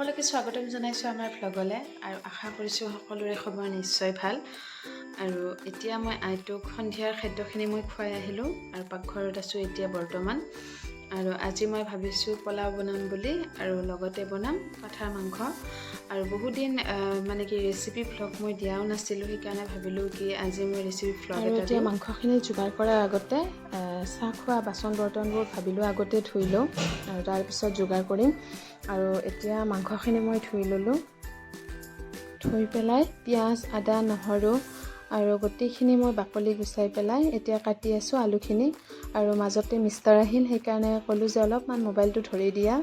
সকলোকে স্বাগতম জনাইছোঁ আমাৰ ভ্লগলৈ আৰু আশা কৰিছোঁ সকলোৰে খবৰ নিশ্চয় ভাল। আৰু এতিয়া মই আইটোক সন্ধিয়াৰ খাদ্যখিনি মই খুৱাই আহিলোঁ আৰু পাকঘৰত আছোঁ এতিয়া বৰ্তমান। আৰু আজি মই ভাবিছোঁ পোলাও বনাম বুলি, আৰু লগতে বনাম পাঠাৰ মাংস। আৰু বহুদিন মানে কি ৰেচিপি ভ্লগ মই দিয়াও নাছিলোঁ, সেইকাৰণে ভাবিলোঁ কি আজি মই ৰেচিপি ভ্লগ এটা দিওঁ। এতিয়া মাংসখিনি যোগাৰ কৰাৰ আগতে চাহ খোৱা বাচন বৰ্তনবোৰ ভাবিলোঁ আগতে ধুই লওঁ আৰু তাৰপিছত যোগাৰ কৰিম। আৰু এতিয়া মাংসখিনি মই ধুই ল'লোঁ, ধুই পেলাই পিঁয়াজ আদা নহৰু আৰু গোটেইখিনি মই বাকলি গুচাই পেলাই এতিয়া কাটি আছোঁ আলুখিনি। আৰু মাজতে মিষ্টাৰ আহিল, সেইকাৰণে ক'লোঁ যে অলপমান মোবাইলটো ধৰি দিয়া।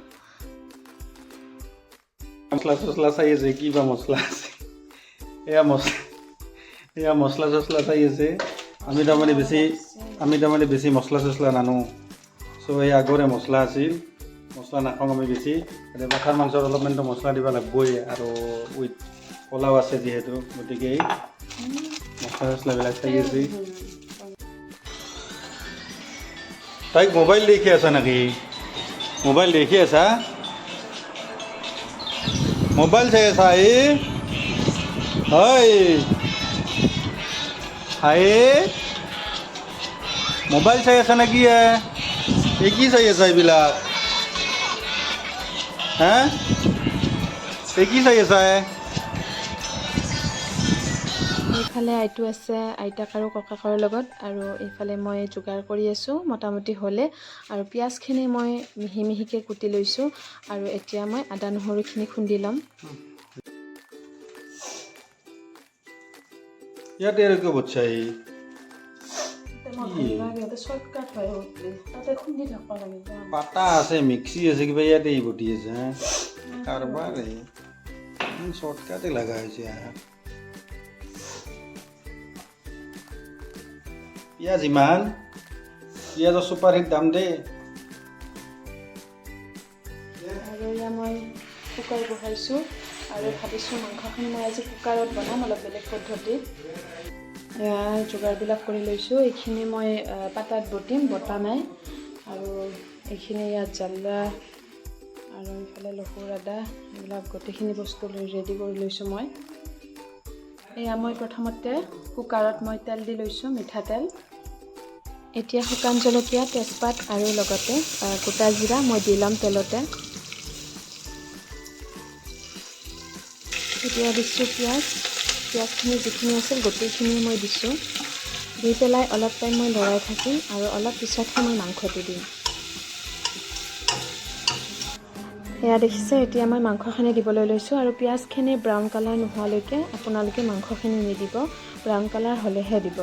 মছলা চছলা চাই আছে, কিবা মছলা আছে, এয়া মছলা চছলা চাই আছে। আমি তাৰমানে বেছি মছলা চছলা নানো, চ' এই আগৰে মছলা আছিল, মছলা নাখাওঁ আমি বেছি। পাঠাৰ মাংসত অলপমানতো মছলা দিব লাগিবই, আৰু উইথ পোলাও আছে যিহেতু, গতিকে এই মছলা চছলাবিলাক চাই আছে। তাইক মোবাইল দেখি আছা নেকি? মোবাইল দেখি আছা? মোবাইল চাই আছা? হয় হাই, মোবাইল চাই আছা নেকি? এই কি চাই আছা এইবিলাক? হা, এই কি চাই আছা? এইফালে আইটো আছে আইতাক আৰু ককাকৰ লগত, আৰু এইফালে মই যোগাৰ কৰি আছোঁ মোটামুটি হ'লে। আৰু পিঁয়াজখিনি মই মিহি মিহিকৈ কুটি লৈছোঁ, আৰু এতিয়া মই আদা নহৰুখিনি খুন্দি ল'ম। ইয়াতে আৰু কিয় বচ্ছাই পাতা আছে, মিক্সি আছে, কিবা ইয়াতে বটি আছে। কাৰবাৰ শ্বৰ্টকাটে লগা হৈছে। পিঁয়াজ ইমান, পিঁয়াজৰ চুপাৰ হিট দাম দেই। আৰু এয়া মই কুকাৰ বহাইছোঁ, আৰু ভাবিছোঁ মাংসখিনি মই আজি কুকাৰত বনাম অলপ বেলেগ পদ্ধতিত। এয়া যোগাৰবিলাক কৰি লৈছোঁ, এইখিনি মই পাতাত বটিম, বটা নাই। আৰু এইখিনি ইয়াত জালুক আৰু এইফালে নহৰু আদা এইবিলাক গোটেইখিনি বস্তু ৰেডি কৰি লৈছোঁ মই। এয়া মই প্ৰথমতে কুকাৰত মই তেল দি লৈছোঁ, মিঠাতেল। এতিয়া শুকান জলকীয়া, তেজপাত আৰু লগতে গোটা জিৰা মই দি ল'ম তেলতে। এতিয়া দিছোঁ পিঁয়াজখিনি যিখিনি আছিল গোটেইখিনি মই দিছোঁ, দি পেলাই অলপ টাইম মই লৰাই থাকিম, আৰু অলপ পিছতহে মই মাংসটো দিম। এয়া দেখিছে, এতিয়া মই মাংসখিনি দিবলৈ লৈছোঁ, আৰু পিঁয়াজখিনি ব্ৰাউন কালাৰ নোহোৱালৈকে আপোনালোকে মাংসখিনি নিদিব, ব্ৰাউন কালাৰ হ'লেহে দিব।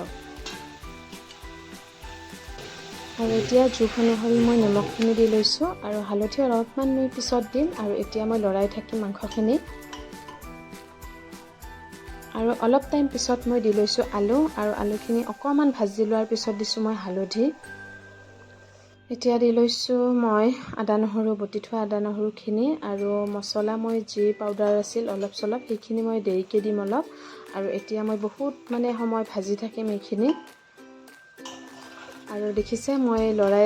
আৰু এতিয়া জোখ অনুসৰি মই নিমখখিনি দি লৈছোঁ, আৰু হালধি অলপমান মই পিছত দিম। আৰু এতিয়া মই লৰাই থাকিম মাংসখিনি, আৰু অলপ টাইম পিছত মই দি লৈছোঁ আলু, আৰু আলুখিনি অকণমান ভাজি লোৱাৰ পিছত দিছোঁ মই হালধি। এতিয়া দি লৈছোঁ মই আদা নহৰু, বটি থোৱা আদা নহৰুখিনি, আৰু মছলা মই যি পাউডাৰ আছিল অলপ চলপ, সেইখিনি মই দেৰিকৈ দিম অলপ। আৰু এতিয়া মই বহুত সময় ভাজি থাকিম এইখিনি। আৰু দেখিছে মই লৰাই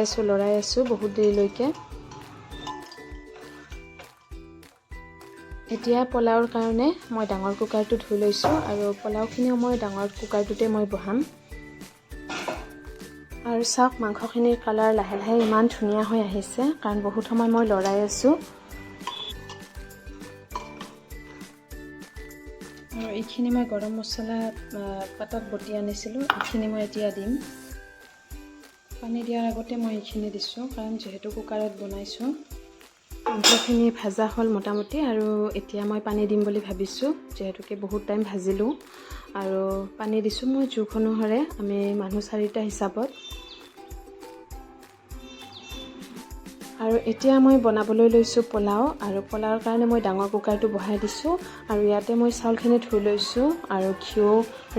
আছোঁ বহুত দেৰিলৈকে। এতিয়া পোলাওৰ কাৰণে মই ডাঙৰ কুকাৰটো ধুই লৈছোঁ, আৰু পোলাওখিনিও মই ডাঙৰ কুকাৰটোতে মই বহাম। আৰু চাওক, মাংসখিনিৰ কালাৰ লাহে লাহে ইমান ধুনীয়া হৈ আহিছে, কাৰণ বহুত সময় মই লৰাই আছোঁ। আৰু এইখিনি মই গৰম মছলা পাতাত বটি আনিছিলোঁ, এইখিনি মই এতিয়া দিম। পানী দিয়াৰ আগতে মই এইখিনি দিছোঁ, কাৰণ যিহেতু কুকাৰত বনাইছোঁ। মাংসখিনি ভাজা হ'ল মোটামুটি, আৰু এতিয়া মই পানী দিম বুলি ভাবিছোঁ, যিহেতুকে বহুত টাইম ভাজিলোঁ। আৰু পানী দিছোঁ মই জোখ অনুসাৰে, আমি মানুহ 4টা হিচাপত। আৰু এতিয়া মই বনাবলৈ লৈছোঁ পোলাও, আৰু পোলাওৰ কাৰণে মই ডাঙৰ কুকাৰটো বহাই দিছোঁ। আৰু ইয়াতে মই চাউলখিনি ধুই লৈছোঁ, আৰু ঘিউ,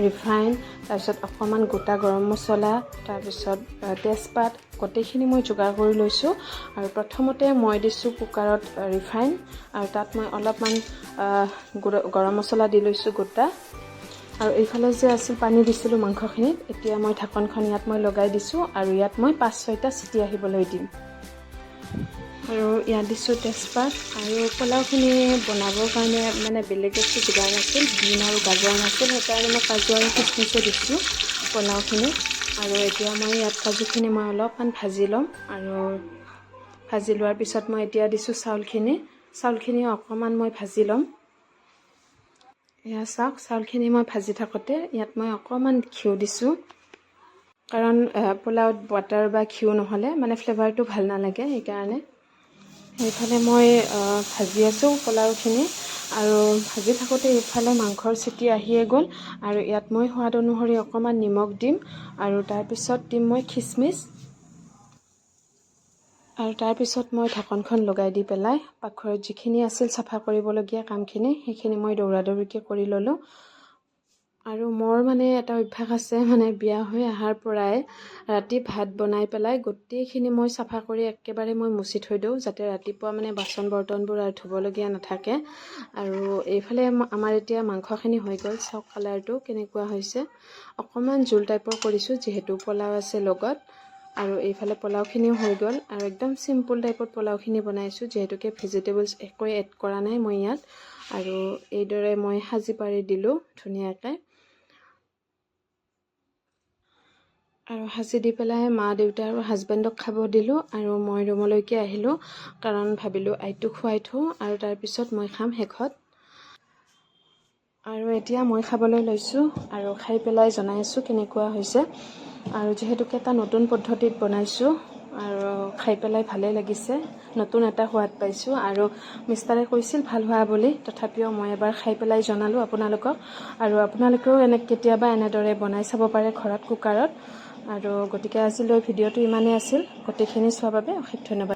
ৰিফাইন, তাৰপিছত অকণমান গোটা গৰম মছলা, তাৰপিছত তেজপাত, গোটেইখিনি মই যোগাৰ কৰি লৈছোঁ। আৰু প্ৰথমতে মই দিছোঁ কুকাৰত ৰিফাইন, আৰু তাত মই অলপমান গৰম মছলা দি লৈছোঁ গোটা। আৰু এইফালে যে আছিল পানী দিছিলোঁ মাংসখিনিত, এতিয়া মই ঢাকনখন ইয়াত মই লগাই দিছোঁ, আৰু ইয়াত মই 5-6টা চিটি আহিবলৈ দিম। আৰু ইয়াত দিছোঁ তেজপাত আৰু পোলাওখিনি বনাবৰ কাৰণে মানে বেলেগ একো যোগাৰ নাছিল, বিন আৰু গাজৰ নাছিল, সেইকাৰণে মই কাজু আৰু খিচমিচে দিছোঁ পোলাওখিনি। আৰু এতিয়া মই ইয়াত কাজুখিনি মই অলপমান ভাজি ল'ম আৰু ভাজি লোৱাৰ পিছত মই এতিয়া দিছোঁ চাউলখিনি অকণমান মই ভাজি ল'ম। এয়া চাওক, চাউলখিনি মই ভাজি থাকোঁতে ইয়াত মই অকণমান ঘিউ দিছোঁ, কাৰণ পোলাওত বাটাৰ বা ঘিউ নহ'লে মানে ফ্লেভাৰটো ভাল নালাগে, সেইকাৰণে। সেইফালে মই ভাজি আছোঁ পোলাওখিনি আৰু ভাজি থাকোঁতে ইফালে মাংসৰ চিটি আহিয়ে গ'ল আৰু ইয়াত মই সোৱাদ অনুসৰি অকণমান নিমখ দিম আৰু তাৰপিছত দিম মই খিচমিচ আৰু তাৰপিছত মই ঢাকনখন লগাই দি পেলাই পাকঘৰত যিখিনি আছিল চাফা কৰিবলগীয়া কামখিনি সেইখিনি মই দৌৰাদৌৰিকৈ কৰি ল'লোঁ। আৰু মোৰ মানে এটা অভ্যাস আছে, মানে বিয়া হৈ অহাৰ পৰাই ৰাতি ভাত বনাই পেলাই গোটেইখিনি মই চাফা কৰি একেবাৰে মই মুচি থৈ দিওঁ, যাতে ৰাতিপুৱা মানে বাচন বৰ্তনবোৰ আৰু ধুবলগীয়া নাথাকে। আৰু এইফালে আমাৰ এতিয়া মাংসখিনি হৈ গ'ল, চাওক কালাৰটো কেনেকুৱা হৈছে, অকণমান জোল টাইপৰ কৰিছোঁ যিহেতু পোলাও আছে লগত। আৰু এইফালে পোলাওখিনিও হৈ গ'ল আৰু একদম চিম্পুল টাইপত পোলাওখিনি বনাইছোঁ, যিহেতুকে ভেজিটেবলছ একোৱে এড কৰা নাই মই ইয়াত। আৰু এইদৰে মই সাজি পাৰি দিলোঁ ধুনীয়াকৈ আৰু সাজি দি পেলাই মা দেউতা আৰু হাজবেণ্ডক খাব দিলোঁ আৰু মই ৰুমলৈকে আহিলোঁ, কাৰণ ভাবিলোঁ আইটো খুৱাই থওঁ আৰু তাৰপিছত মই খাম শেষত। আৰু এতিয়া মই খাবলৈ লৈছোঁ আৰু খাই পেলাই জনাই আছোঁ কেনেকুৱা হৈছে। আৰু যিহেতুকে এটা নতুন পদ্ধতিত বনাইছোঁ আৰু খাই পেলাই ভালেই লাগিছে, নতুন এটা সোৱাদ পাইছোঁ আৰু মিষ্টাৰে কৈছিল ভাল হোৱা বুলি, তথাপিও মই এবাৰ খাই পেলাই জনালোঁ আপোনালোকক। আৰু আপোনালোকেও কেতিয়াবা এনেদৰে বনাই চাব পাৰে ঘৰত কুকাৰত। আৰু গতিকে আজিলৈ ভিডিঅ'টো ইমানেই আছিল, গোটেইখিনি চোৱাৰ বাবে অশেষ ধন্যবাদ।